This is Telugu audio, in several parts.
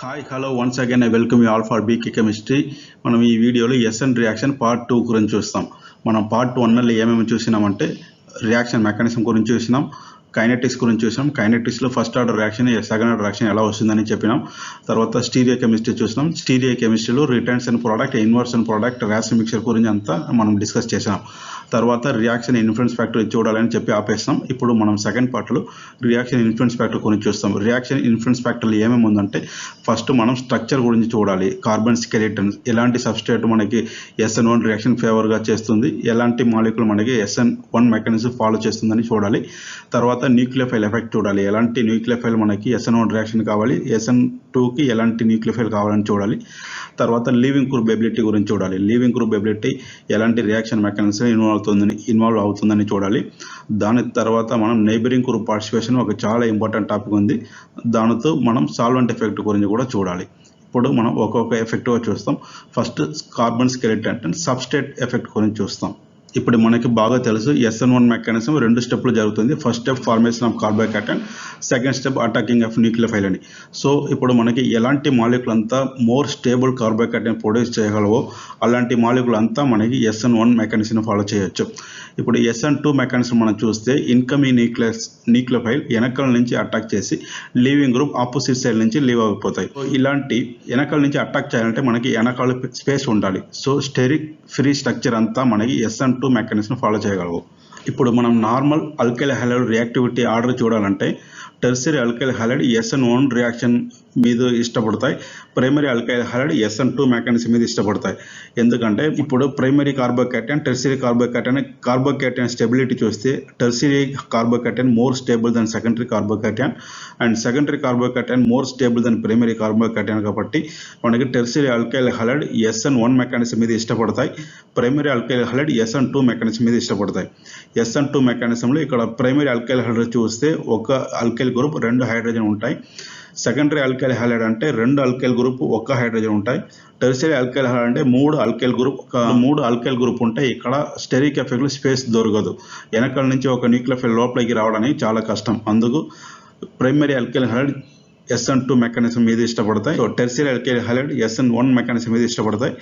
Hi hello once again I welcome you all for BK chemistry. మనం ఈ వీడియోలో ఎస్ఎన్ రియాక్షన్ పార్ట్ 2 గురించి చూస్తాం. మనం పార్ట్ 1లో ఏమేమి చూసినామంటే రియాక్షన్ మెకానిజం గురించి చూసినాం, కైనెటిక్స్ గురించి చూసినాం. కైనెటిక్స్లో first order reaction, second order reaction ఎలా వస్తుందని చెప్పినాం. తర్వాత స్టీరియో కెమిస్ట్రీ చూసినాం. స్టీరియో కెమిస్ట్రీలో returns product, inversion product, ration mixture గురించి అంతా మనం డిస్కస్ చేసినాం. తర్వాత రియాక్షన్ ఇన్ఫ్లుయెన్స్ ఫ్యాక్టర్ చూడాలని చెప్పి ఆపేస్తాం. ఇప్పుడు మనం సెకండ్ పార్ట్లో రియాక్షన్ ఇన్ఫ్లుయెన్స్ ఫ్యాక్టర్ గురించి చూస్తాం. రియాక్షన్ ఇన్ఫ్లుయెన్స్ ఫ్యాక్టర్లు ఏమేమి ఉందంటే ఫస్ట్ మనం స్ట్రక్చర్ గురించి చూడాలి. కార్బన్ స్కెలిటన్, ఎలాంటి సబ్స్ట్రేట్ మనకి SN1 రియాక్షన్ ఫేవర్గా చేస్తుంది, ఎలాంటి మాలిక్యూల్ మనకి SN1 మెకానిజం ఫాలో చేస్తుందని చూడాలి. తర్వాత న్యూక్లియోఫైల్ ఎఫెక్ట్ చూడాలి. ఎలాంటి న్యూక్లియోఫైల్ మనకి SN1 రియాక్షన్ కావాలి, SN2కి ఎలాంటి న్యూక్లియోఫైల్ కావాలని చూడాలి. తర్వాత లీవింగ్ గ్రూప్ ఎబిలిటీ గురించి చూడాలి. లీవింగ్ గ్రూప్ ఎబిలిటీ ఎలాంటి రియాక్షన్ మెకానిజం ఇన్వాల్వ్ అవుతుందని చూడాలి. దాని తర్వాత మనం నైబరింగ్ గ్రూప్ పార్టిసిపేషన్ ఒక చాలా ఇంపార్టెంట్ టాపిక్ ఉంది. దానితో మనం సాల్వెంట్ ఎఫెక్ట్ గురించి కూడా చూడాలి. ఇప్పుడు మనం ఒక్కొక్క ఎఫెక్ట్గా చూస్తాం. First carbon skeleton and substrate effect గురించి చూస్తాం. ఇప్పుడు మనకి బాగా తెలుసు SN1 మెకానిజం 2 స్టెప్లు జరుగుతుంది. First step formation of carbocation, second step attacking of nucleophile అని. సో ఇప్పుడు మనకి ఎలాంటి మాలిక్యూల్ అంతా మోర్ స్టేబుల్ కార్బోకేటైన్ ప్రొడ్యూస్ చేయగలవో అలాంటి మాలిక్యూల్ అంతా మనకి SN1 మెకానిజం ఫాలో చేయొచ్చు. ఇప్పుడు SN2 మెకానిజం మనం చూస్తే ఇన్కమింగ్ న్యూక్లియోఫైల్ వెనకాల నుంచి అటాక్ చేసి లీవింగ్ గ్రూప్ ఆపోజిట్ సైడ్ నుంచి లీవ్ అయిపోతాయి. సో ఇలాంటి వెనకాల నుంచి అటాక్ చేయాలంటే మనకి వెనకాల స్పేస్ ఉండాలి. సో స్టెరిక్ ఫ్రీ స్ట్రక్చర్ అంతా మనకి SN2 మెకానిజం ఫాలో చేయగలవు. ఇప్పుడు మనం normal alkyl halide reactivity order చూడాలంటే tertiary alkyl halide SN1 reaction మీద ఇష్టపడతాయి, primary alkyl halide SN2 mechanism మీద ఇష్టపడతాయి. ఎందుకంటే ఇప్పుడు primary carbocation, tertiary carbocation stability చూస్తే tertiary carbocation more stable than secondary carbocation and secondary carbocation more stable than primary carbocation. కాబట్టి మనకి tertiary alkyl halide SN1 mechanism మీద ఇష్టపడతాయి, primary alkyl halide SN2 mechanism మీద ఇష్టపడతాయి. SN2 మెకానిజంలో ఇక్కడ ప్రైమరీ ఆల్కైల్ హైలైడ్ చూస్తే ఒక ఆల్కైల్ గ్రూప్ 2 హైడ్రోజన్ ఉంటాయి. సెకండరీ ఆల్కైల్ హైలైడ్ అంటే 2 ఆల్కైల్ గ్రూప్ 1 హైడ్రోజన్ ఉంటాయి. టెర్షియరీ ఆల్కైల్ హైలైడ్ అంటే 3 ఆల్కైల్ గ్రూప్ ఉంటాయి. ఇక్కడ స్టెరిక్ ఎఫెక్ట్లో స్పేస్ దొరకదు. వెనకాల నుంచి ఒక న్యూక్లియోఫైల్ లోపలికి రావడానికి చాలా కష్టం. అందుకు primary alkyl halide SN2 mechanism మీద ఇష్టపడతాయి. So tertiary alkyl halide SN1 mechanism మీద ఇష్టపడతాయి,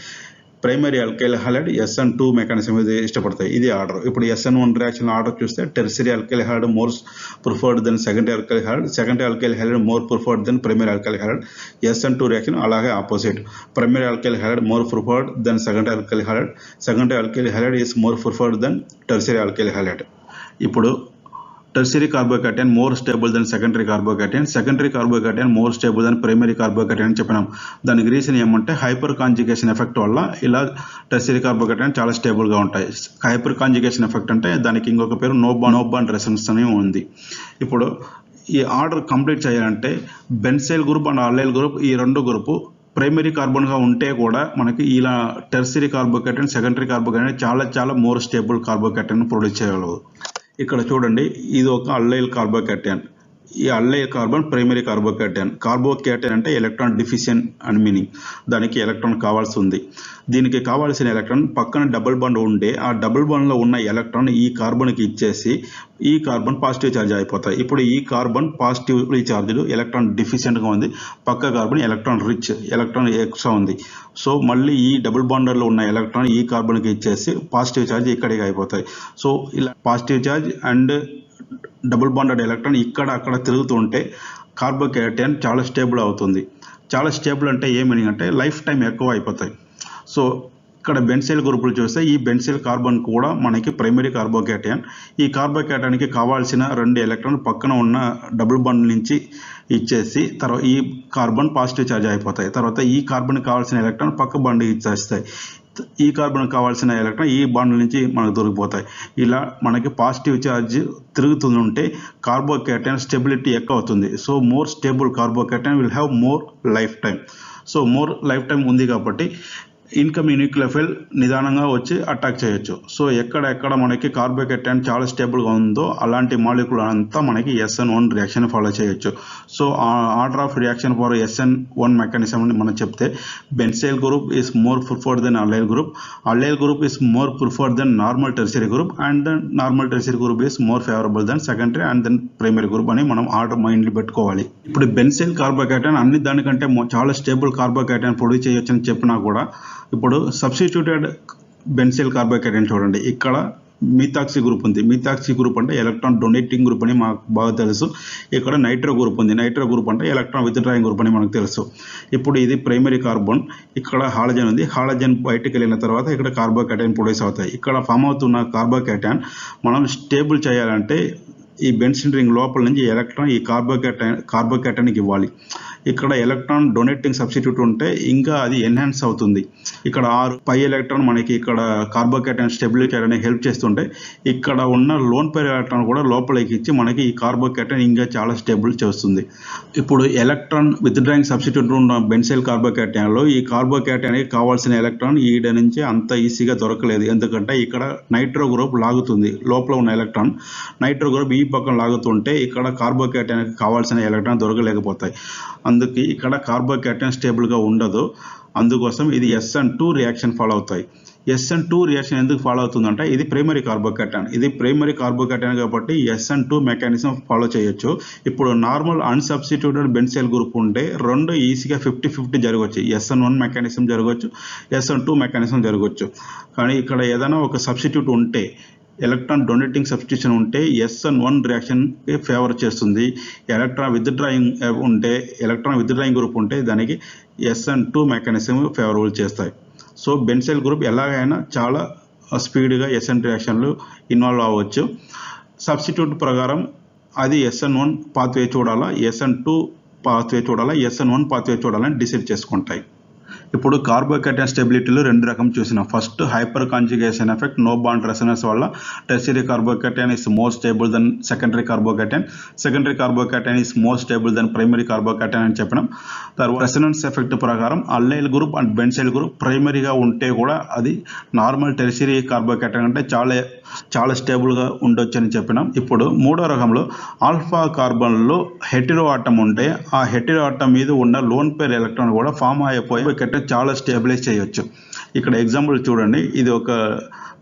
primary alkyl halide SN2 mechanism మీద ఇష్టపడతాయి. ఇది ఆర్డర్. ఇప్పుడు SN1 రియాక్షన్ ఆర్డర్ చూస్తే tertiary alkyl halide more preferred than secondary alkyl halide, secondary alkyl halide more preferred than primary alkyl halide. SN2 reaction అలాగే opposite. Primary alkyl halide more preferred than secondary alkyl halide, secondary alkyl halide is more preferred than tertiary alkyl halide. ఇప్పుడు tertiary carbocation more stable than secondary carbocation, secondary carbocation more stable than primary carbocation అని చెప్పినాం. దానికి రీజన్ ఏమంటే హైపర్ కాంజుగేషన్ ఎఫెక్ట్ వల్ల ఇలా టెర్షియరీ కార్బోకేటైన్ చాలా స్టేబుల్గా ఉంటాయి. హైపర్ కాంజుగేషన్ ఎఫెక్ట్ అంటే దానికి ఇంకొక పేరు నో బాండ్ రెసొనెన్స్ అని ఉంది. ఇప్పుడు ఈ ఆర్డర్ కంప్లీట్ చేయాలంటే బెన్జైల్ గ్రూప్ అండ్ ఆల్డైల్ గ్రూప్ ఈ 2 గ్రూపు ప్రైమరీ కార్బన్గా ఉంటే కూడా మనకి ఇలా టెర్షియరీ కార్బోకేటైన్, సెకండరీ కార్బోకేటైన్ చాలా మోర్ స్టేబుల్ కార్బోకేటైన్ ప్రొడ్యూస్ చేయగలవు. ఇక్కడ చూడండి, ఇది ఒక అల్లైల్ కార్బోకేటైన్. ఈ అల్లైల్ కార్బన్ ప్రైమరీ కార్బోకేటైన్ అంటే ఎలక్ట్రాన్ డిఫిషియెంట్ అని మీనింగ్. దానికి ఎలక్ట్రాన్ కావాల్సి ఉంది. దీనికి కావాల్సిన ఎలక్ట్రాన్ పక్కన డబుల్ బాండ్ ఉండే ఆ డబుల్ బాండ్లో ఉన్న ఎలక్ట్రాన్ ఈ కార్బన్కి ఇచ్చేసి ఈ కార్బన్ పాజిటివ్ ఛార్జ్ అయిపోతాయి. ఇప్పుడు ఈ కార్బన్ పాజిటివ్లీ ఛార్జ్డ్ ఎలక్ట్రాన్ డిఫిషియెంట్గా ఉంది, పక్క carbon electron rich, electron extra ఉంది. సో మళ్ళీ ఈ డబుల్ బాండర్లో ఉన్న ఎలక్ట్రాన్ ఈ కార్బన్కి ఇచ్చేసి పాజిటివ్ ఛార్జ్ ఇక్కడికి అయిపోతాయి. సో ఇలా positive charge and double bonded electron అక్కడ తిరుగుతుంటే కార్బోకేటైన్ చాలా స్టేబుల్ అవుతుంది. చాలా స్టేబుల్ అంటే ఏ మీనింగ్ అంటే లైఫ్ టైం ఎక్కువ అయిపోతాయి. సో ఇక్కడ బెన్జైల్ గ్రూపులు చూస్తే ఈ బెన్జైల్ కార్బన్ కూడా మనకి ప్రైమరీ కార్బోకేటైన్. ఈ కార్బోకేటైన్కి కావాల్సిన 2 ఎలక్ట్రాన్ పక్కన ఉన్న డబుల్ బాండ్ నుంచి ఇచ్చేసి తర్వాత ఈ కార్బన్ పాజిటివ్ ఛార్జ్ అయిపోతాయి. తర్వాత ఈ కార్బన్కి కావాల్సిన ఎలక్ట్రాన్ పక్క బాండ్ ఇచ్చేస్తాయి. ఈ కార్బన్ కావాల్సిన ఎలక్ట్రాన్ ఈ బాండ్ నుంచి మనకు దొరికిపోతాయి. ఇలా మనకి పాజిటివ్ ఛార్జ్ తిరుగుతుంటే కార్బోకేటైన్ స్టెబిలిటీ ఎక్కువ అవుతుంది. So more stable carbocation will have more life time. So more life time ఉంది కాబట్టి ఇన్కమింగ్ న్యూక్లియోఫైల్ నిదానంగా వచ్చి అటాక్ చేయొచ్చు. సో ఎక్కడ మనకి కార్బోకేటైన్ చాలా స్టేబుల్గా ఉందో అలాంటి మాలిక్యూల్ అంతా మనకి SN1 రియాక్షన్ ఫాలో చేయొచ్చు. So order of reaction for SN1 mechanism అని మనం చెప్తే benzyl group is more preferred than allyl group, allyl group is more preferred than normal tertiary group, and then normal tertiary group is more favourable than secondary and then primary group అని మనం ఆర్డర్ మైండ్లో పెట్టుకోవాలి. ఇప్పుడు బెన్జైల్ కార్బోకేటైన్ అన్ని దానికంటే చాలా స్టేబుల్ కార్బోకేటైన్ ప్రొడ్యూస్ చేయొచ్చు అని చెప్పినా కూడా ఇప్పుడు సబ్స్టిట్యూటెడ్ బెన్జైల్ కార్బోకేటైన్ చూడండి, ఇక్కడ మిథాక్సీ గ్రూప్ ఉంది. మిథాక్సీ గ్రూప్ అంటే ఎలక్ట్రాన్ డొనేటింగ్ గ్రూప్ అని మాకు బాగా తెలుసు. ఇక్కడ నైట్రో గ్రూప్ ఉంది. నైట్రో గ్రూప్ అంటే ఎలక్ట్రాన్ విత్డ్రాయింగ్ గ్రూప్ అని మనకు తెలుసు. ఇప్పుడు ఇది ప్రైమరీ కార్బన్, ఇక్కడ హాలజన్ ఉంది. హాలజన్ బయటకు వెళ్ళిన తర్వాత ఇక్కడ కార్బోకేటైన్ ప్రొడ్యూస్ అవుతాయి. ఇక్కడ ఫామ్ అవుతున్న కార్బోకేటైన్ మనం స్టేబుల్ చేయాలంటే ఈ బెన్జీన్ రింగ్ లోపల నుంచి ఎలక్ట్రాన్ ఈ కార్బోకేటైన్కి ఇవ్వాలి. ఇక్కడ ఎలక్ట్రాన్ డొనేటింగ్ సబ్స్టిట్యూట్ ఉంటే ఇంకా అది ఎన్హాన్స్ అవుతుంది. ఇక్కడ 6 పై ఎలక్ట్రాన్ మనకి ఇక్కడ కార్బోకేటైన్ స్టెబిలిటీ చేయడానికి హెల్ప్ చేస్తుంటే ఇక్కడ ఉన్న లోన్ పేర్ ఎలక్ట్రాన్ కూడా లోపలికి ఇచ్చి మనకి ఈ కార్బోకేటైన్ ఇంకా చాలా స్టేబుల్ చేస్తుంది. ఇప్పుడు ఎలక్ట్రాన్ విత్డ్రాయింగ్ సబ్స్టిట్యూట్ ఉన్న బెన్జైల్ కార్బోకేటైన్లో ఈ కార్బోకేటైన్కి కావాల్సిన ఎలక్ట్రాన్ ఈడ నుంచి అంత ఈజీగా దొరకలేదు. ఎందుకంటే ఇక్కడ నైట్రో గ్రూప్ లాగుతుంది. లోపల ఉన్న ఎలక్ట్రాన్ నైట్రో గ్రూప్ ఈ పక్కన లాగుతుంటే ఇక్కడ కార్బోకేటైన్కి కావాల్సిన ఎలక్ట్రాన్ దొరకలేకపోతాయి. అందుకే ఇక్కడ కార్బోకేటైన్ స్టేబుల్గా ఉండదు. అందుకోసం ఇది SN2 రియాక్షన్ ఫాలో అవుతాయి. SN2 రియాక్షన్ ఎందుకు ఫాలో అవుతుందంటే ఇది ప్రైమరీ కార్బోకేటైన్. ఇది ప్రైమరీ కార్బోకేటైన్ కాబట్టి SN2 మెకానిజం ఫాలో చేయొచ్చు. ఇప్పుడు నార్మల్ అన్సబ్స్టిట్యూటెడ్ బెన్జైల్ గ్రూప్ ఉంటే రెండు ఈజీగా 50-50 జరగవచ్చు. SN1 మెకానిజం జరగవచ్చు, SN2 మెకానిజం జరగవచ్చు. కానీ ఇక్కడ ఏదైనా ఒక సబ్స్టిట్యూట్ ఉంటే ఎలక్ట్రాన్ డొనేటింగ్ సబ్స్టిట్యూషన్ ఉంటే SN1 రియాక్షన్కి ఫేవర్ చేస్తుంది. ఎలక్ట్రాన్ విత్డ్రాయింగ్ గ్రూప్ ఉంటే దానికి SN2 మెకానిజం ఫేవరబుల్ చేస్తాయి. సో బెన్జైల్ గ్రూప్ ఎలాగైనా చాలా స్పీడ్గా SN రియాక్షన్లు ఇన్వాల్వ్ అవ్వచ్చు. సబ్స్టిట్యూట్ ప్రకారం అది SN1 పాత్వే చూడాలా, SN2 పాత్వే చూడాలా, SN1 పాత్వే చూడాలని డిసైడ్ చేసుకుంటాయి. ఇప్పుడు కార్బోకేటైన్ స్టెబిలిటీలో 2 రకం చూసినాం. First hyperconjugation effect, no bond resonance వల్ల tertiary carbocation is more stable than secondary carbocation, secondary carbocation is more stable than primary carbocation అని చెప్పినాం. తర్వాత రెసొనెన్స్ ఎఫెక్ట్ ప్రకారం allyl group and benzyl group ప్రైమరీగా ఉంటే కూడా అది నార్మల్ టెర్షియరీ కార్బోకేటైన్ అంటే చాలా స్టేబుల్గా ఉండొచ్చు అని చెప్పినాం. ఇప్పుడు 3వ రకంలో ఆల్ఫా కార్బన్లో హెటెరో ఆటమ్ ఉంటే ఆ హెటెరో ఆటమ్ మీద ఉన్న లోన్ పేర్ ఎలక్ట్రాన్ కూడా ఫామ్ అయిపోయి చాలా స్టేబిలైజ్ చేయొచ్చు. ఇక్కడ ఎగ్జాంపుల్ చూడండి, ఇది ఒక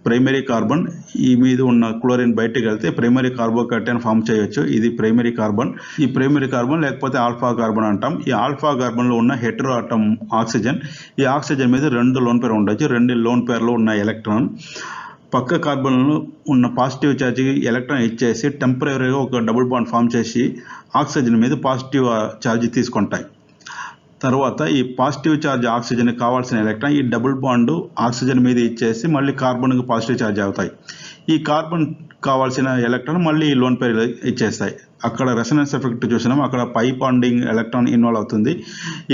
ప్రైమరీ కార్బన్, ఈ మీద ఉన్న క్లోరిన్ బయటకు వెళ్తే ప్రైమరీ కార్బోకేటైన్ ఫామ్ చేయొచ్చు. ఇది ప్రైమరీ కార్బన్. ఈ ప్రైమరీ కార్బన్ లేకపోతే ఆల్ఫా కార్బన్ అంటాం. ఈ ఆల్ఫా కార్బన్లో ఉన్న హెటెరో ఆటమ్ ఆక్సిజన్, ఈ ఆక్సిజన్ మీద 2 లోన్ పేర్ ఉండొచ్చు. 2 లోన్ పేర్లో ఉన్న ఎలక్ట్రాన్ పక్క కార్బన్లో ఉన్న పాజిటివ్ ఛార్జ్కి ఎలక్ట్రాన్ ఇచ్చేసి టెంపరీగా ఒక డబుల్ బాండ్ ఫామ్ చేసి ఆక్సిజన్ మీద పాజిటివ్ ఛార్జ్ తీసుకుంటాయి. తర్వాత ఈ పాజిటివ్ ఛార్జ్ ఆక్సిజన్కి కావాల్సిన ఎలక్ట్రాన్ ఈ డబుల్ బాండ్ ఆక్సిజన్ మీద ఇచ్చేసి మళ్ళీ కార్బన్కి పాజిటివ్ ఛార్జ్ అవుతాయి. ఈ కార్బన్ కావాల్సిన ఎలక్ట్రాన్ మళ్ళీ ఈ లోన్ పేర్ ఇచ్చేస్తాయి. అక్కడ రెసొనెన్స్ ఎఫెక్ట్ చూసినాం, అక్కడ పై బాండింగ్ ఎలక్ట్రాన్ ఇన్వాల్వ్ అవుతుంది.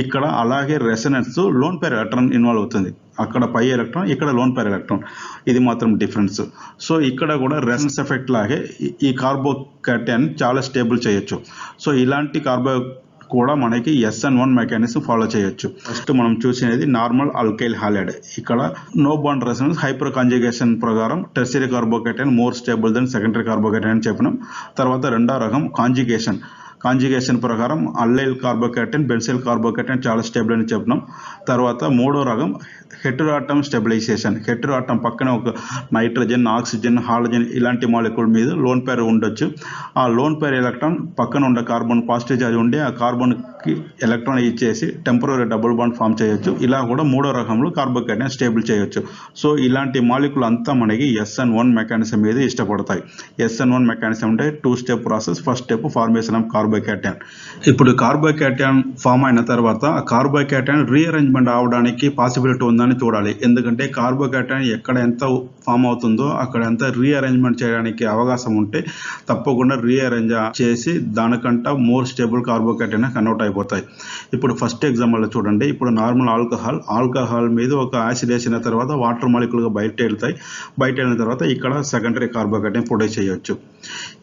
ఇక్కడ అలాగే resonance loan pair electron involve అవుతుంది. అక్కడ పై ఎలక్ట్రాన్, ఇక్కడ లోన్ పేర్ ఎలక్ట్రాన్, ఇది మాత్రం డిఫరెన్స్. సో ఇక్కడ కూడా రెసొనెన్స్ ఎఫెక్ట్ లాగే ఈ కార్బోకేటైన్ చాలా స్టేబుల్ చేయొచ్చు. సో ఇలాంటి కార్బో కూడా మనకి SN1 మెకానిజం ఫాలో చేయొచ్చు. ఫస్ట్ మనం చూసినది నార్మల్ అల్కైల్ హాలైడ్. ఇక్కడ no bond resonance hyperconjugation ప్రకారం tertiary carbocation more stable than secondary carbocation అని చెప్పినాం. తర్వాత 2వ రకం కాంజుగేషన్ ప్రకారం అల్లైల్ కార్బోకేటైన్, బెన్జైల్ కార్బోకేటైన్ చాలా స్టేబుల్ అని చెప్పినాం. తర్వాత 3వ రకం hetero atom stabilisation. Hetero atom పక్కన ఒక నైట్రోజన్, ఆక్సిజన్, హాలజన్ ఇలాంటి మాలిక్యూల్ మీద లోన్ పేర్ ఉండొచ్చు. ఆ లోన్ పేర్ ఎలక్ట్రాన్ పక్కన ఉండే కార్బన్ పాజిటివ్ ఛార్జ్ ఉండి ఆ కార్బన్కి ఎలక్ట్రాన్ ఇచ్చేసి టెంపరరీ డబుల్ బాండ్ ఫామ్ చేయొచ్చు. ఇలా కూడా 3వ రకంలో కార్బోకేటైన్ స్టేబుల్ చేయొచ్చు. సో ఇలాంటి మాలిక్యూల్ అంతా మనకి SN1 మెకానిజం మీద ఇష్టపడతాయి. SN1 మెకానిజం అంటే 2 step process. First step formation of carbocation. ఇప్పుడు కార్బోకేటైన్ ఫామ్ అయిన తర్వాత ఆ కార్బోకేటైన్ రీఅరేంజ్మెంట్ అవడానికి పాసిబిలిటీ ఉందని చూడాలి. ఎందుకంటే కార్బోకేటైన్ ఎక్కడ ఎంత ఫామ్ అవుతుందో అక్కడ ఎంత రీఅరేంజ్మెంట్ చేయడానికి అవకాశం ఉంటే తప్పకుండా రీఅరేంజ్ చేసి దానికంటే మోర్ స్టేబుల్ కార్బోకేటైన్ కన్వర్ట్ అయిపోతాయి. ఇప్పుడు ఫస్ట్ ఎగ్జాంపుల్ చూడండి. ఇప్పుడు నార్మల్ ఆల్కహాల్ మీద ఒక యాసిడ్ వేసిన తర్వాత వాటర్ మాలిక్యూల్గా బయట వెళ్ళిన తర్వాత ఇక్కడ సెకండరీ కార్బోకేటైన్ ప్రొడ్యూస్ చేయొచ్చు.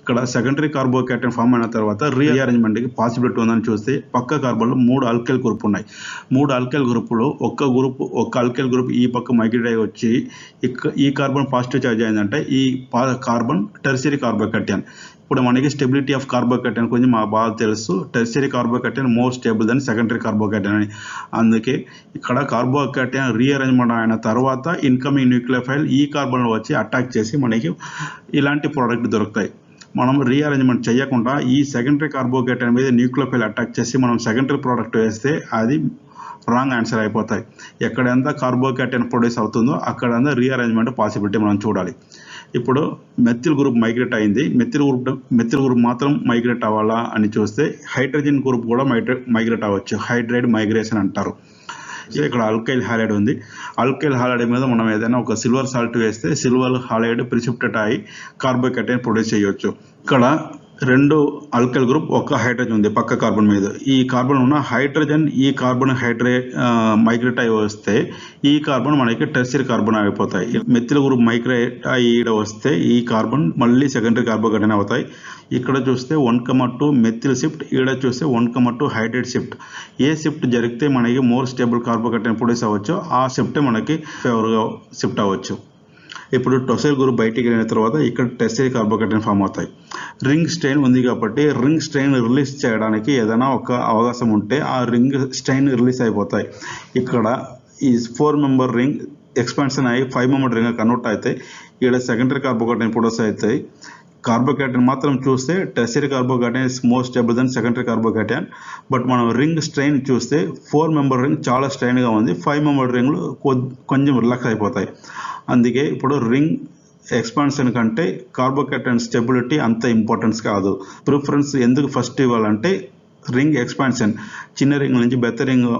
ఇక్కడ సెకండరీ కార్బోకేటైన్ ఫామ్ అయిన తర్వాత రీఅరేంజ్మెంట్కి పాసిబిలిటీ ఉందని చూస్తే పక్క కార్బన్లో 3 ఆల్కైల్ గ్రూప్ ఉన్నాయి. 3 ఆల్కైల్ గ్రూపులో ఒక ఆల్కైల్ గ్రూప్ ఈ పక్క మైగ్రేట్ అయ్యి వచ్చి ఈ కార్బన్ పాజిటివ్ చార్జ్ అయిందంటే ఈ కార్బన్ టెర్షియరీ కార్బోకేటైన్. ఇప్పుడు మనకి స్టెబిలిటీ ఆఫ్ కార్బోకేటైన్ గురించి మాకు బాగా తెలుసు. టెర్షియరీ కార్బోకేటైన్ మోర్ స్టేబుల్ దాని సెకండరీ కార్బోకేటైన్ అని. అందుకే ఇక్కడ కార్బోకేటైన్ రీఅరేంజ్మెంట్ అయిన తర్వాత ఇన్కమింగ్ న్యూక్లియోఫైల్ ఈ కార్బన్లో వచ్చి అటాక్ చేసి మనకి ఇలాంటి ప్రోడక్ట్ దొరుకుతాయి. మనం రీఅరేంజ్మెంట్ చేయకుండా ఈ సెకండరీ కార్బోకేటైన్ మీద న్యూక్లియోఫైల్ అటాక్ చేసి మనం సెకండరీ ప్రోడక్ట్ వేస్తే అది రాంగ్ ఆన్సర్ అయిపోతాయి. ఎక్కడెంత కార్బోకేటైన్ ప్రొడ్యూస్ అవుతుందో అక్కడంతా రీఅరేంజ్మెంట్ పాసిబిలిటీ మనం చూడాలి. ఇప్పుడు మెథిల్ గ్రూప్ మైగ్రేట్ అయింది. మెథిల్ గ్రూప్ మాత్రం మైగ్రేట్ అవ్వాలా అని చూస్తే హైడ్రోజన్ గ్రూప్ కూడా మైగ్రేట్ అవ్వచ్చు. హైడ్రైడ్ మైగ్రేషన్ అంటారు. ఇక్కడ అల్కైల్ హాలైడ్ ఉంది. అల్కైల్ హాలైడ్ మీద మనం ఏదైనా ఒక సిల్వర్ సాల్ట్ వేస్తే సిల్వర్ హాలైడ్ ప్రిసిపిటేట్ అయ్యి కార్బోకేటైన్ ప్రొడ్యూస్ చేయొచ్చు. ఇక్కడ 2 ఆల్కైల్ గ్రూప్ ఒక హైడ్రోజన్ ఉంది పక్క కార్బన్ మీద. ఈ కార్బన్ ఉన్న హైడ్రోజన్ ఈ కార్బన్ మైగ్రేట్ అయి వస్తే ఈ కార్బన్ మనకి టెర్షియరీ కార్బన్ అయిపోతాయి. మెథిల్ గ్రూప్ మైగ్రేట్ అయ్యి వస్తే ఈ కార్బన్ మళ్ళీ సెకండరీ కార్బోకేటైన్ అవుతాయి. ఇక్కడ చూస్తే 1,2 మెథిల్ షిఫ్ట్, ఇక్కడ చూస్తే 1,2 హైడ్రేట్ షిఫ్ట్. ఏ షిఫ్ట్ జరిగితే మనకి మోర్ స్టేబుల్ కార్బోకేటైన్ ప్రొడ్యూస్ అవ్వచ్చు ఆ షిఫ్ట్ మనకి ఫేవర్గా షిఫ్ట్ అవ్వచ్చు. ఇప్పుడు టొసైల్ గ్రూప్ బయటికి వెళ్ళిన తర్వాత ఇక్కడ టెర్షియరీ కార్బోకేటైన్ ఫామ్ అవుతాయి. రింగ్ స్ట్రెయిన్ ఉంది కాబట్టి రింగ్ స్ట్రెయిన్ రిలీజ్ చేయడానికి ఏదైనా ఒక అవకాశం ఉంటే ఆ రింగ్ స్ట్రెయిన్ రిలీజ్ అయిపోతాయి. ఇక్కడ ఈ 4 మెంబర్ రింగ్ ఎక్స్పాన్షన్ అయ్యి 5 మెంబర్ రింగ్ కన్వర్ట్ అయితే ఇక్కడ సెకండరీ కార్బోకేటైన్ ప్రొడ్యూస్ అవుతాయి. కార్బోకేటైన్ మాత్రం చూస్తే tertiary carbocation is more stable than secondary carbocation. But మనం రింగ్ స్ట్రెయిన్ చూస్తే 4 మెంబర్ రింగ్ చాలా స్ట్రెయిన్గా ఉంది. 5 మెంబర్ రింగ్లు కొంచెం రిలాక్స్ అయిపోతాయి. అందుకే ఇప్పుడు రింగ్ ఎక్స్పాన్షన్ కంటే కార్బోకేటైన్ స్టెబిలిటీ అంత ఇంపార్టెన్స్ కాదు. ప్రిఫరెన్స్ ఎందుకు ఫస్ట్ ఇవ్వాలంటే రింగ్ ఎక్స్పాన్షన్ చిన్న రింగ్ నుంచి పెద్ద రింగ్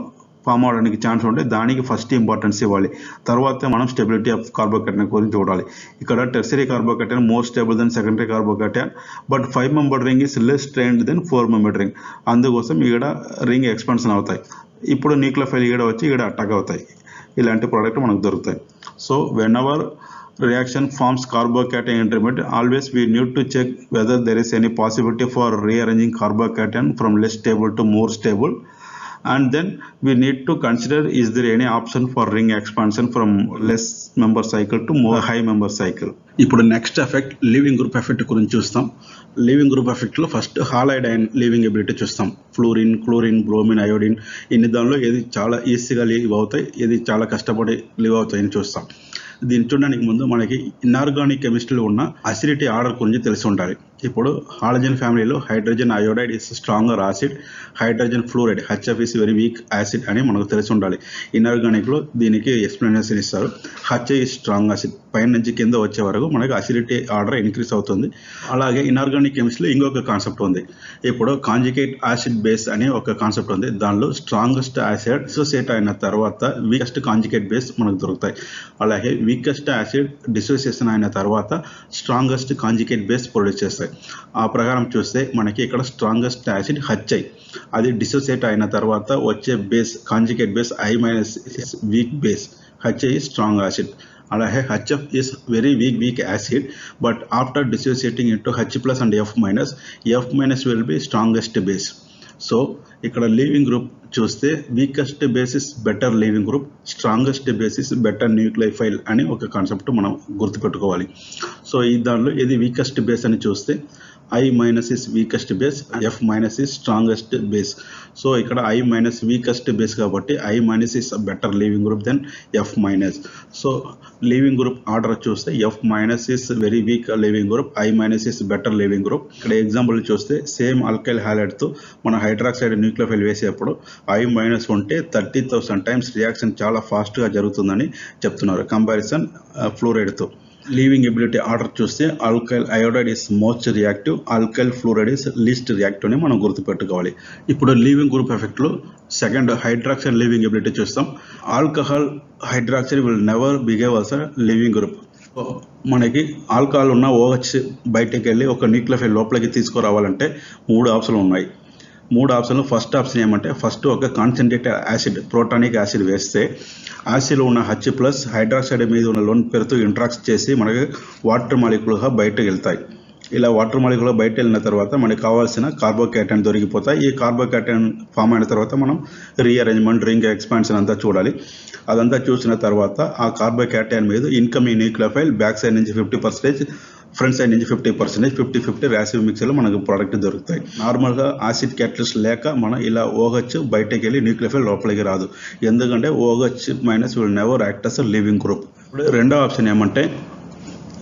ఫామ్ అవడానికి ఛాన్స్ ఉంటే దానికి ఫస్ట్ ఇంపార్టెన్స్ ఇవ్వాలి. తర్వాత మనం స్టెబిలిటీ ఆఫ్ కార్బోకేటైన్ గురించి చూడాలి. ఇక్కడ tertiary carbocation more stable than secondary carbocation. But 5 member ring is less strained than 4 member ring. అందుకోసం ఇక్కడ రింగ్ ఎక్స్పాన్షన్ అవుతాయి. ఇప్పుడు న్యూక్లియోఫైల్ ఇక్కడ వచ్చి ఇక్కడ అటాక్ అవుతాయి. ఇలాంటి ప్రోడక్ట్ మనకు దొరుకుతాయి. So whenever reaction forms carbocation intermediate, always we need to check whether there is any possibility for rearranging carbocation from less stable to more stable, and then we need to consider is there any option for ring expansion from less member cycle to more high member cycle. ఇప్పుడు next effect leaving group effect గురించి చూస్తాం. లీవింగ్ గ్రూప్ ఎఫెక్ట్లో first halide and leaving ability చూస్తాం. ఫ్లోరిన్, క్లోరిన్, బ్రోమిన్, అయోడిన్ ఇన్ని దానిలో ఏది చాలా ఈజీగా లీవ్ అవుతాయి, ఏది చాలా కష్టపడి లీవ్ అవుతాయని చూస్తాం. దీన్ని చూడడానికి ముందు మనకి ఇన్ఆర్గానిక్ కెమిస్ట్రీలో ఉన్న అసిడిటీ ఆర్డర్ గురించి తెలిసి ఉండాలి. ఇప్పుడు హాలోజన్ ఫ్యామిలీలో hydrogen iodide is stronger acid, hydrogen fluoride HF is very weak acid అని మనకు తెలిసి ఉండాలి. ఇన్ఆర్గానిక్లో దీనికి ఎక్స్ప్లెనేషన్ ఇస్తారు. HA is strong acid. పైన నుంచి కింద వచ్చే వరకు మనకు అసిడిటీ ఆర్డర్ ఇంక్రీజ్ అవుతుంది. అలాగే ఇన్ఆర్గానిక్ కెమిస్ట్రీలో ఇంకొక కాన్సెప్ట్ ఉంది. ఇప్పుడు కాంజుగేట్ యాసిడ్ బేస్ అనే ఒక కాన్సెప్ట్ ఉంది. దానిలో స్ట్రాంగెస్ట్ యాసిడ్ డిసోసియేట్ అయిన తర్వాత వీకెస్ట్ కాంజుగేట్ బేస్ మనకు దొరుకుతాయి. అలాగే వీకెస్ట్ యాసిడ్ డిసోసియేషన్ అయిన తర్వాత స్ట్రాంగెస్ట్ కాంజుగేట్ బేస్ ప్రొడ్యూస్ చేస్తాయి. ఆ ప్రకారం చూస్తే మనకి ఇక్కడ స్ట్రాంగెస్ట్ యాసిడ్ HI, అది డిసోసియేట్ అయిన తర్వాత వచ్చే base conjugate base I- is weak base. HI is strong acid. అలాగే HF is very weak acid, but after dissociating into H+ and F- will be strongest base. So ఇక్కడ లీవింగ్ గ్రూప్ చూస్తే weakest bases better leaving group, strongest bases better nucleophile అని ఒక కాన్సెప్ట్ మనం గుర్తుపెట్టుకోవాలి. సో ఈ దానిలో ఏది వీకెస్ట్ బేస్ అని చూస్తే I- is weakest base, F- is strongest base. So ఇక్కడ I- వీకెస్ట్ బేస్ కాబట్టి I- is better leaving group than F-. So leaving group order చూస్తే F- is very weak leaving group, I- is better leaving group. ఇక్కడ ఎగ్జాంపుల్ చూస్తే సేమ్ ఆల్కైల్ హాలైడ్తో మన హైడ్రాక్సైడ్ న్యూక్లియోఫైల్ వేసేటప్పుడు I- ఉంటే 30,000 టైమ్స్ రియాక్షన్ చాలా ఫాస్ట్గా జరుగుతుందని చెప్తున్నారు కంపారిజన్ ఫ్లోరైడ్తో. లీవింగ్ ఎబిలిటీ ఆర్డర్ చూస్తే alkyl iodide is most reactive, alkyl fluoride is least reactive అని మనం గుర్తుపెట్టుకోవాలి. ఇప్పుడు లీవింగ్ గ్రూప్ ఎఫెక్ట్లో సెకండ్ హైడ్రాక్సైడ్ లీవింగ్ ఎబిలిటీ చూస్తాం. Alcohol hydroxide will never behave as a leaving group. మనకి ఆల్కహాల్ ఉన్న OH బయటకు వెళ్ళి ఒక న్యూక్లియోఫైల్ లోపలికి తీసుకురావాలంటే 3 ఆప్షన్లు ఉన్నాయి. మూడు ఆప్షన్లు. ఫస్ట్ ఆప్షన్ ఏమంటే ఫస్ట్ ఒక కాన్సన్ట్రేటెడ్ యాసిడ్ ప్రోటానిక్ యాసిడ్ వేస్తే యాసిడ్లో ఉన్న H+ హైడ్రాక్సైడ్ మీద ఉన్న లోన్ పేరుతో ఇంట్రాక్ట్ చేసి మనకి వాటర్ మాలిక్యూల్గా బయటకు వెళ్తాయి. ఇలా వాటర్ మాలిక్యూల్ బయట వెళ్ళిన తర్వాత మనకి కావాల్సిన కార్బోకేటైన్ దొరికిపోతాయి. ఈ కార్బోకేటైన్ ఫామ్ అయిన తర్వాత మనం రీఅరేంజ్మెంట్, రింగ్ ఎక్స్పాన్షన్ అంతా చూడాలి. అదంతా చూసిన తర్వాత ఆ కార్బోకేటైన్ మీద ఇన్కమింగ్ న్యూక్లియోఫైల్ బ్యాక్ సైడ్ నుంచి 50%, ఫ్రంట్ సైడ్ నుంచి 50%, 50-50 ర్యాసివ్ మిక్సర్లో మనకు ప్రోడక్ట్ దొరుకుతాయి. నార్మల్గా యాసిడ్ క్యాటలిస్ట్ లేక మనం ఇలా OH బయటకు వెళ్ళి న్యూక్లియోఫైల్ లోపలికి రాదు. ఎందుకంటే OH- will never act as leaving group. ఇప్పుడు రెండో ఆప్షన్ ఏమంటే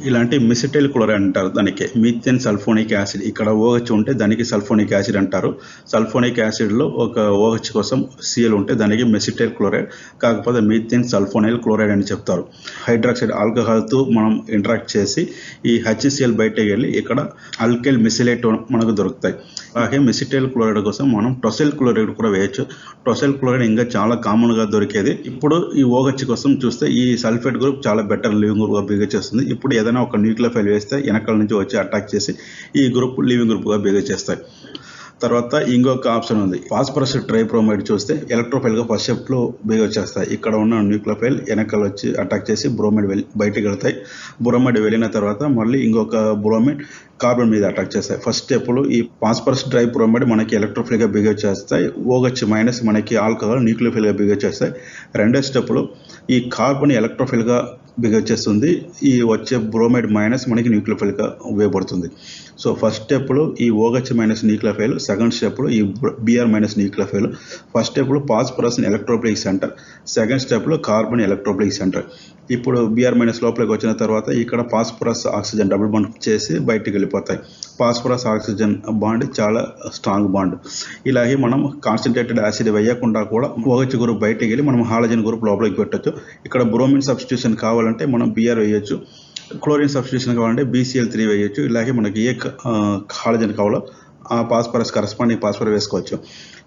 ఇలాంటి మిసిటైల్ క్లోరైడ్ అంటారు. దానికి మీథేన్ సల్ఫోనిక్ యాసిడ్. ఇక్కడ OH ఉంటే దానికి సల్ఫోనిక్ యాసిడ్ అంటారు. సల్ఫోనిక్ యాసిడ్లో ఒక OH కోసం Cl ఉంటే దానికి మెసిటైల్ క్లోరైడ్, కాకపోతే మీథేన్ సల్ఫోనైల్ క్లోరైడ్ అని చెప్తారు. హైడ్రాక్సైడ్ ఆల్కహాల్తో మనం ఇంటరాక్ట్ చేసి ఈ HCl బయటకు వెళ్ళి ఇక్కడ ఆల్కైల్ మిసిలేట్ మనకు దొరుకుతాయి. అలాగే మెసిటైల్ క్లోరైడ్ కోసం మనం టొసైల్ క్లోరైడ్ కూడా వేయచ్చు. టొసైల్ క్లోరైడ్ ఇంకా చాలా కామన్గా దొరికేది. ఇప్పుడు ఈ OH కోసం చూస్తే ఈ సల్ఫేట్ గ్రూప్ చాలా బెటర్ లివింగ్ గ్రూప్గా బిహేవ్ చేస్తుంది. ఇప్పుడు ఏదైనా ఒక న్యూక్లియోఫైల్ వేస్తే వెనకాల నుంచి వచ్చి అటాక్ చేసి ఈ గ్రూప్ లివింగ్ గ్రూప్గా బిహేవ్ చేస్తాయి. తర్వాత ఇంకొక ఆప్షన్ ఉంది. ఫాస్ఫరస్ ట్రైబ్రోమైడ్ చూస్తే ఎలక్ట్రోఫైల్గా ఫస్ట్ స్టెప్లో బిహేవ్ చేస్తాయి. ఇక్కడ ఉన్న న్యూక్లియోఫైల్ వెనకాల వచ్చి అటాక్ చేసి బ్రోమైడ్ బయటకు వెళ్తాయి. బ్రోమైడ్ వెళ్ళిన తర్వాత మళ్ళీ ఇంకొక బ్రోమైడ్ కార్బన్ మీద అటాక్ చేస్తాయి. ఫస్ట్ స్టెప్లో ఈ ఫాస్ఫరస్ ట్రైబ్రోమైడ్ మనకి ఎలక్ట్రోఫైల్గా బిహేవ్ చేస్తాయి. OH- మనకి ఆల్కహాల్ న్యూక్లియోఫైల్గా బిహేవ్ చేస్తాయి. రెండో స్టెప్లో ఈ కార్బన్ ఎలక్ట్రోఫైల్గా బిహేవ్ చేస్తుంది. ఈ వచ్చే బ్రోమైడ్ మైనస్ మనకి న్యూక్లియోఫైల్గా ఉపయోగపడుతుంది. సో ఫస్ట్ స్టెప్లో ఈ OH- న్యూక్లియోఫైల్, సెకండ్ స్టెప్లో ఈ Br- న్యూక్లియోఫైల్, ఫస్ట్ స్టెప్లో ఫాస్ఫరస్ ఎలక్ట్రోఫిలిక్ సెంటర్, సెకండ్ స్టెప్లో కార్బన్ ఎలక్ట్రోఫిలిక్ సెంటర్. ఇప్పుడు Br- లోపలికి వచ్చిన తర్వాత ఇక్కడ ఫాస్ఫరస్ ఆక్సిజన్ డబుల్ బాండ్ చేసి బయటికి వెళ్ళిపోతాయి. ఫాస్ఫరస్ ఆక్సిజన్ బాండ్ చాలా స్ట్రాంగ్ బాండ్. ఇలాగే మనం కాన్సన్ట్రేటెడ్ యాసిడ్ వేయకుండా కూడా OH గ్రూప్ బయటికి వెళ్ళి మనం హాలజన్ గ్రూప్ లోపలికి పెట్టచ్చు. ఇక్కడ బ్రోమిన్ సబ్స్టిట్యూషన్ కావాలంటే మనం Br వేయచ్చు. క్లోరిన్ సబ్స్టిట్యూషన్ కావాలంటే BCl3 వేయచ్చు. ఇలాగే మనకి ఏ హాలజన్ కావాలో ఆ ఫాస్ఫరస్ కరస్పాండింగ్ ఫాస్ఫరస్ వేసుకోవచ్చు.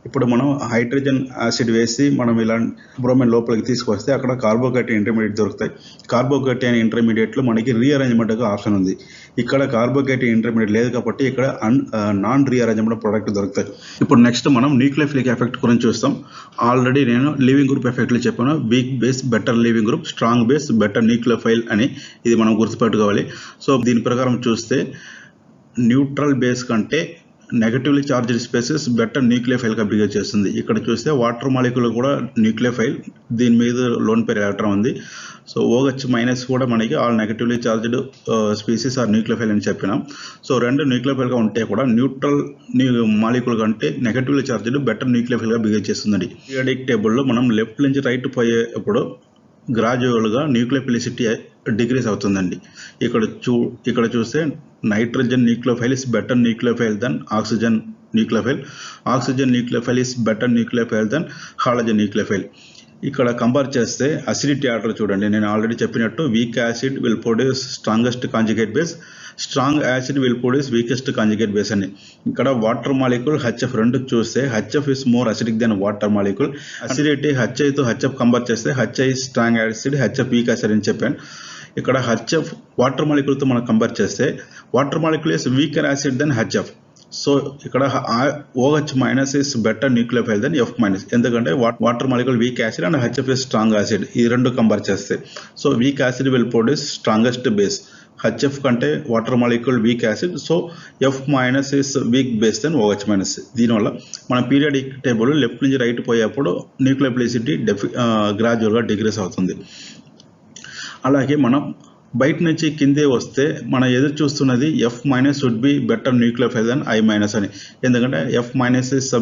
ఇప్పుడు మనం హైడ్రోజన్ యాసిడ్ వేసి మనం ఇలా బ్రోమైన్ లోపలికి తీసుకొస్తే అక్కడ కార్బోకేటైన్ ఇంటర్మీడియట్ దొరుకుతాయి. కార్బోకేటైన్ ఇంటర్మీడియట్లో మనకి రీఅరేంజ్మెంట్గా ఆప్షన్ ఉంది. ఇక్కడ కార్బోకేటైన్ ఇంటర్మీడియట్ లేదు కాబట్టి ఇక్కడ నాన్ రీఅరేంజ్మెంట్ ప్రోడక్ట్ దొరుకుతాయి. ఇప్పుడు నెక్స్ట్ మనం న్యూక్లియోఫిలిక్ ఎఫెక్ట్ గురించి చూస్తాం. ఆల్రెడీ నేను లివింగ్ గ్రూప్ ఎఫెక్ట్లు చెప్పాను. Weak base better leaving group, strong base better nucleophile అని. ఇది మనం గుర్తుపెట్టుకోవాలి. సో దీని ప్రకారం చూస్తే న్యూట్రల్ బేస్ కంటే నెగటివ్లీ చార్జ్డ్ స్పేసెస్ బెటర్ న్యూక్లియోఫైల్గా బిహేవ్ చేస్తుంది. ఇక్కడ చూస్తే వాటర్ మాలిక్యూల్ కూడా న్యూక్లియోఫైల్, దీని మీద లోన్ పేర్ ఎలక్ట్రాన్ ఉంది. సో OH- కూడా మనకి all negatively charged species are nucleophile అని చెప్పినాం. సో రెండు న్యూక్లియోఫైల్గా ఉంటే కూడా న్యూట్రల్ మాలిక్యూల్ కంటే నెగటివ్లీ చార్జ్డ్ బెటర్ న్యూక్లియోఫైల్గా బిహేవ్ చేస్తుందండి. పీరియాడిక్ టేబుల్లో మనం లెఫ్ట్ నుంచి రైట్ పోయేప్పుడు గ్రాడ్యువల్గా న్యూక్లియోఫిలిసిటీ డిక్రీస్ అవుతుందండి. ఇక్కడ చూస్తే nitrogen nucleophile is better nucleophile than oxygen nucleophile. Oxygen nucleophile is better nucleophile than halogen nucleophile. ఇక్కడ కంపేర్ చేస్తే అసిడిటీ ఆర్డర్ చూడండి. నేను ఆల్రెడీ చెప్పినట్టు weak acid will produce strongest conjugate base, strong acid will produce weakest conjugate base అని. ఇక్కడ వాటర్ మాలిక్యూల్ HF రెండు చూస్తే HF is more acidic than water molecule. Acidity HIతో HF కంపేర్ చేస్తే HI strong acid, HF weak acid అని చెప్పాను. ఇక్కడ HF వాటర్ మాలిక్యూల్తో మనం కంపేర్ చేస్తే water molecule is weaker acid then HF. So ఇక్కడ OH- is better nucleophile then F-. ఎందుకంటే water molecule weak acid and HF is strong acid. ఈ రెండు కంపేర్ చేస్తే so weak acid will produce strongest base. HF కంటే water molecule weak acid, so F- is weak base then OH-. దీనివల్ల మన పీరియాడిక్ టేబుల్ లెఫ్ట్ నుంచి రైట్ పోయేప్పుడు న్యూక్లియోఫిలిసిటీ గ్రాడ్యువల్గా డిక్రీస్ అవుతుంది. అలాగే మనం బయట నుంచి కిందే వస్తే మనం ఎదురు చూస్తున్నది F- would be better nucleophile then I- అని. ఎందుకంటే F- is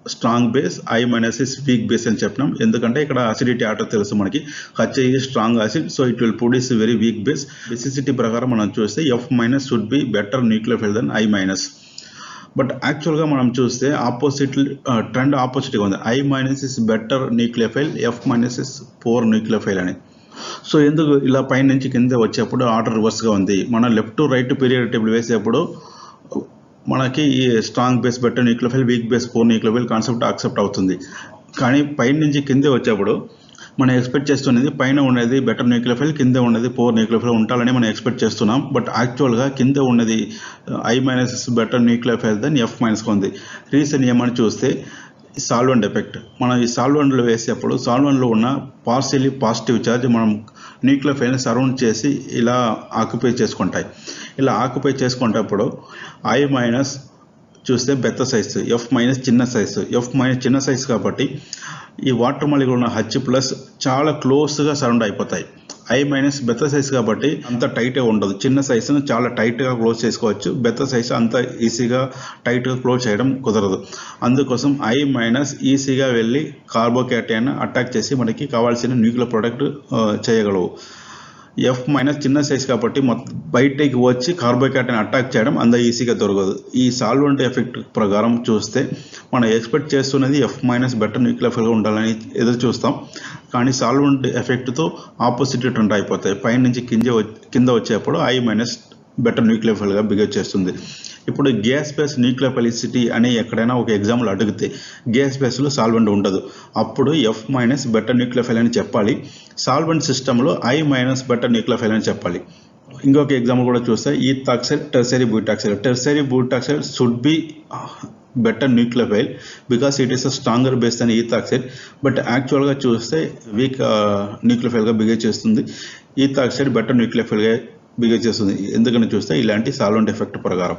strong base, I- is weak base అని చెప్పినాం. ఎందుకంటే ఇక్కడ అసిడిటీ ఆర్డర్ తెలుసు మనకి. HI strong acid, so it will produce very weak base. Basicity ప్రకారం మనం చూస్తే F- would be better nucleophile then I-. But యాక్చువల్గా మనం చూస్తే ఆపోజిట్ ట్రెండ్ ఆపోజిట్గా ఉంది. I- is better nucleophile, F- is poor nucleophile అని. సో ఎందుకు ఇలా పైన నుంచి కింద వచ్చేప్పుడు ఆర్డర్ రివర్స్గా ఉంది. మనం left to right period table వేసేప్పుడు మనకి ఈ strong base better nucleophile, weak base poor nucleophile concept accept అవుతుంది. కానీ పైన నుంచి కిందే వచ్చేప్పుడు మనం ఎక్స్పెక్ట్ చేస్తున్నది పైన ఉన్నది బెటర్ న్యూక్లియోఫైల్, కింద ఉన్నది పూర్ న్యూక్లియోఫైల్ ఉండాలని మనం ఎక్స్పెక్ట్ చేస్తున్నాం. బట్ యాక్చువల్గా కింద ఉన్నది I- better nucleophile then F- ఉంది. రీజన్ ఏమని చూస్తే సాల్వెంట్ ఎఫెక్ట్. మనం ఈ సాల్వెంట్లో వేసేటప్పుడు సాల్వెంట్లో ఉన్న పార్షియలీ పాజిటివ్ ఛార్జ్ మనం న్యూక్లియోఫైల్ని సరౌండ్ చేసి ఇలా ఆక్యుపై చేసుకుంటాయి. ఇలా ఆక్యుపై చేసుకునేటప్పుడు I- చూస్తే పెద్ద సైజు, F- చిన్న సైజు. F- చిన్న సైజు కాబట్టి ఈ వాటర్ మాలిక్యూల్ ఉన్న H+ చాలా క్లోజ్గా సరౌండ్ అయిపోతాయి. I- బెత్త సైజు కాబట్టి అంత టైట్గా ఉండదు. చిన్న సైజును చాలా టైట్గా క్లోజ్ చేసుకోవచ్చు. బెత్త సైజు అంత ఈజీగా టైట్గా క్లోజ్ చేయడం కుదరదు. అందుకోసం I- ఈజీగా వెళ్ళి కార్బోకేటైన్ అటాక్ చేసి మనకి కావాల్సిన న్యూక్లియర్ ప్రొడక్ట్ చేయగలవు. F- చిన్న సైజ్ కాబట్టి బయటికి వచ్చి కార్బోకేటైన్ అటాక్ చేయడం అంత ఈజీగా దొరకదు. ఈ సాల్వెంట్ ఎఫెక్ట్ ప్రకారం చూస్తే మనం ఎక్స్పెక్ట్ చేస్తున్నది F- బెటర్ న్యూక్లియోఫైల్గా ఉండాలని ఎదురు చూస్తాం. కానీ సాల్వెంట్ ఎఫెక్ట్తో ఆపోజిట్ ట్రెండ్ అయిపోతాయి. పైనుంచి కింద వచ్చేప్పుడు I- బెటర్ న్యూక్లియోఫైల్గా బిహేవ్ చేస్తుంది. ఇప్పుడు గ్యాస్ బేస్ న్యూక్లియోఫైలిసిటీ అని ఎక్కడైనా ఒక ఎగ్జాంపుల్ అడిగితే గ్యాస్ బేస్లో సాల్వెంట్ ఉండదు. అప్పుడు F- బెటర్ న్యూక్లియోఫైల్ అని చెప్పాలి. సాల్వెంట్ సిస్టంలో I- బెటర్ న్యూక్లియోఫైల్ అని చెప్పాలి. ఇంకొక ఎగ్జాంపుల్ కూడా చూస్తే ethoxide, tertiary butoxide. Tertiary butoxide should be better nucleophile because it is a stronger base అని ఈథాక్సైడ్. బట్ యాక్చువల్గా చూస్తే వీక్ న్యూక్లియోఫైల్గా బిహేవ్ చేస్తుంది. ఈథాక్సైడ్ బెటర్ న్యూక్లియోఫైల్గా బిహేవ్ చేస్తుంది. ఎందుకని చూస్తే ఇలాంటి సాల్వెంట్ ఎఫెక్ట్ ప్రకారం.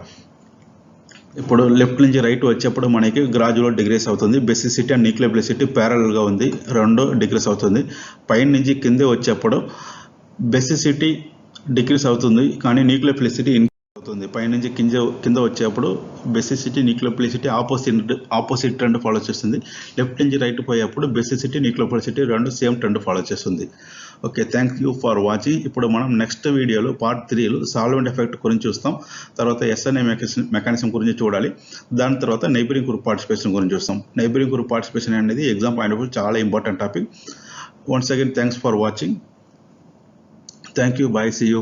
ఇప్పుడు లెఫ్ట్ నుంచి రైట్ వచ్చేప్పుడు మనకి గ్రాడ్యువల్ డిగ్రీస్ అవుతుంది. బేసిసిటీ అండ్ న్యూక్లియోఫిలిసిటీ ప్యారలల్గా ఉంది, 2 డిగ్రీస్ అవుతుంది. పైన నుంచి కింద వచ్చేప్పుడు బేసిసిటీ డిక్రీస్ అవుతుంది కానీ న్యూక్లియోఫిలిసిటీ ఇన్క్రీస్ అవుతుంది. పైన నుంచి కింద వచ్చేప్పుడు basicity nucleophilicity opposite trend follow చేస్తుంది. లెఫ్ట్ నుంచి రైట్ పోయేప్పుడు basicity nucleophilicity 2 same trend follow చేస్తుంది. Okay, thank you for watching. ఇప్పుడు మనం నెక్స్ట్ వీడియోలో పార్ట్ 3లో సాల్వెంట్ ఎఫెక్ట్ గురించి చూస్తాం. తర్వాత SNA మెకానిజం గురించి చూడాలి. దాని తర్వాత నైబరింగ్ గ్రూప్ పార్టిసిపేషన్ గురించి చూస్తాం. నైబరింగ్ గ్రూప్ పార్టిసిపేషన్ అనేది ఎగ్జామ్ పాయింట్ ఆఫ్ వ్యూ చాలా important topic. Once again thanks for watching. Thank you, bye, see you.